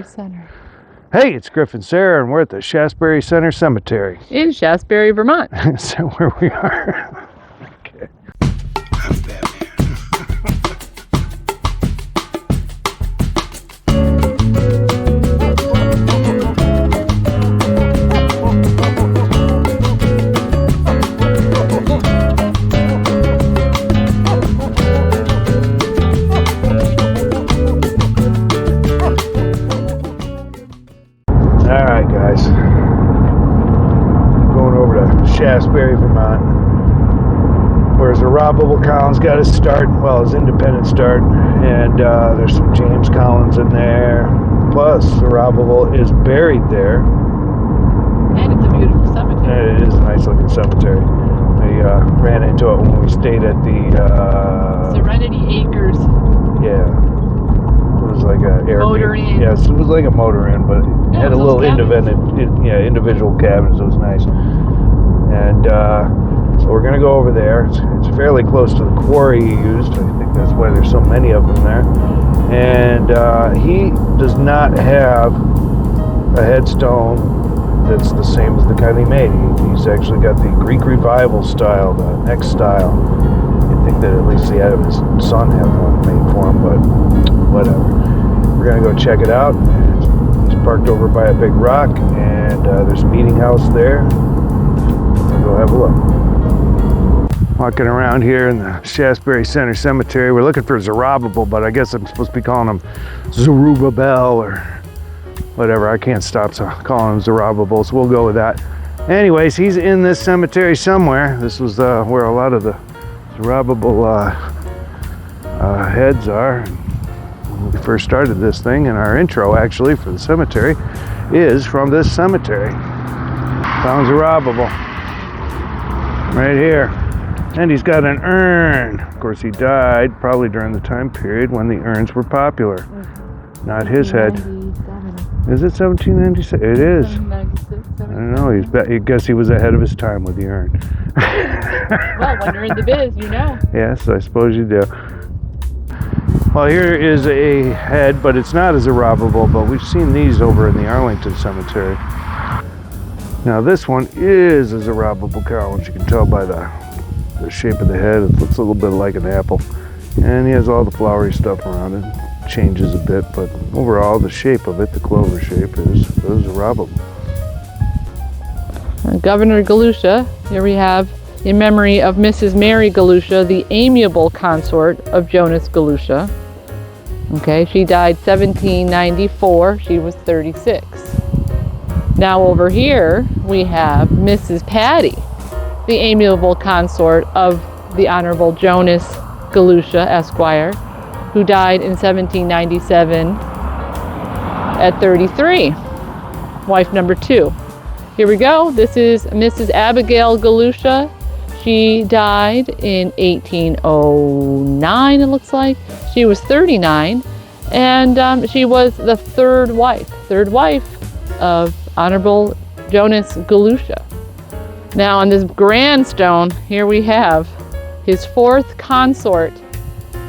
Center. Hey, it's Griff and Sarah, and we're at the Shaftsbury Center Cemetery. In Shaftsbury, Vermont. Is that where we are? Okay. I'm Batman. Alright guys, going over to Shaftsbury, Vermont, where Zerubbabel Collins got his start, well, his independent start, and there's some James Collins in there, plus Zerubbabel is buried there. And it's a beautiful cemetery. And it is a nice looking cemetery. We ran into it when we stayed at the Serenity Acres. Yeah. It was like a Motor inn. Yes, it was like a motor inn, but it had a little individual cabins. It was nice. And so we're gonna go over there. It's fairly close to the quarry he used. I think that's why there's so many of them there. And he does not have a headstone that's the same as the kind he made. He's actually got the Greek Revival style, the neck style. You'd think that at least he had his son have one made for him, but whatever. We're gonna go check it out. He's parked over by a big rock, and there's a meeting house there. We'll go have a look. Walking around here in the Shaftsbury Center Cemetery. We're looking for Zerubbabel, but I guess I'm supposed to be calling him Zerubbabel or whatever. I can't stop calling him Zerubbabel, so we'll go with that. Anyways, he's in this cemetery somewhere. This was where a lot of the Zerubbabel heads are. When we first started this thing, and our intro actually for the cemetery is from this cemetery. Found Zerubbabel right here, and he's got an urn. Of course, he died probably during the time period when the urns were popular. Not his head. Is it 1796? It is. I don't know. I guess he was ahead of his time with the urn. Well, when you're in the biz, you know. Yes, I suppose you do. Well, here is a head, but it's not a Zerubbabel, but we've seen these over in the Arlington Cemetery. Now this one is a Zerubbabel Collins. You can tell by the shape of the head. It looks a little bit like an apple. And he has all the flowery stuff around it. Changes a bit, but overall the shape of it, the clover shape, is Zerubbabel. Governor Galusha, here we have in memory of Mrs. Mary Galusha, the amiable consort of Jonas Galusha. Okay, she died 1794. She was 36. Now over here we have Mrs. Patty, the amiable consort of the Honorable Jonas Galusha, Esquire, who died in 1797 at 33. Wife number 2. Here we go. This is Mrs. Abigail Galusha. She died in 1809, it looks like. She was 39, and she was the third wife of Honorable Jonas Galusha. Now on this grand stone, here we have his 4th consort.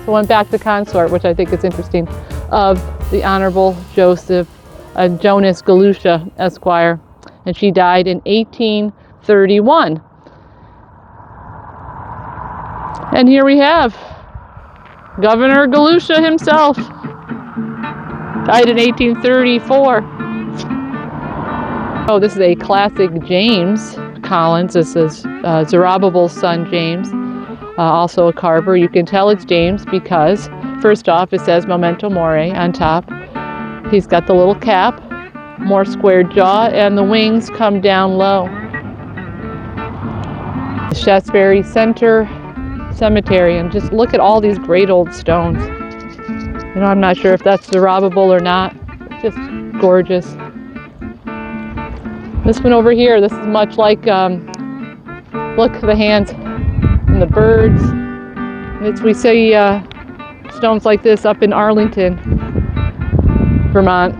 So went back to consort, which I think is interesting, of the Honorable Jonas Galusha, Esquire, and she died in 1831. And here we have Governor Galusha himself, died in 1834. Oh, this is a classic James Collins. This is Zerubbabel's son, James. Also a carver. You can tell it's James because, first off, it says Memento Mori on top. He's got the little cap, more squared jaw, and the wings come down low. The Shaftsbury Center Cemetery, and just look at all these great old stones. You know, I'm not sure if that's Zerubbabel or not. It's just gorgeous. This one over here, this is much like, look, the hands and the birds. We see stones like this up in Arlington, Vermont.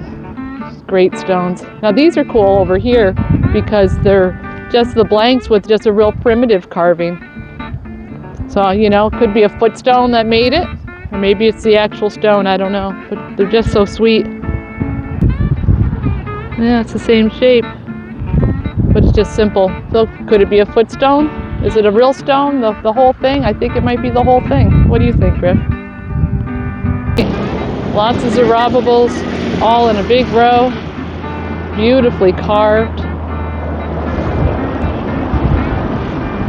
Great stones. Now these are cool over here because they're just the blanks with just a real primitive carving. So, you know, it could be a footstone that made it, or maybe it's the actual stone, I don't know. But they're just so sweet. Yeah, it's the same shape, but it's just simple. So could it be a footstone? Is it a real stone, the whole thing? I think it might be the whole thing. What do you think, Griff? Lots of Zerubbabels, all in a big row, beautifully carved.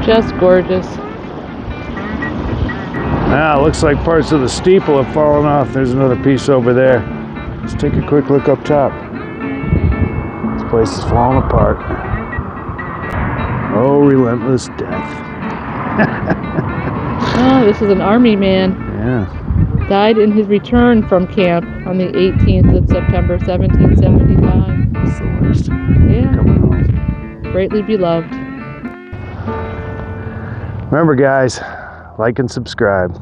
Just gorgeous. Now, looks like parts of the steeple have fallen off. There's another piece over there. Let's take a quick look up top. This place is falling apart. Oh, relentless death. Oh, this is an army man. Yeah. Died in his return from camp on the 18th of September, 1775. It's the worst. Yeah. Coming home. Greatly beloved. Remember, guys, like and subscribe.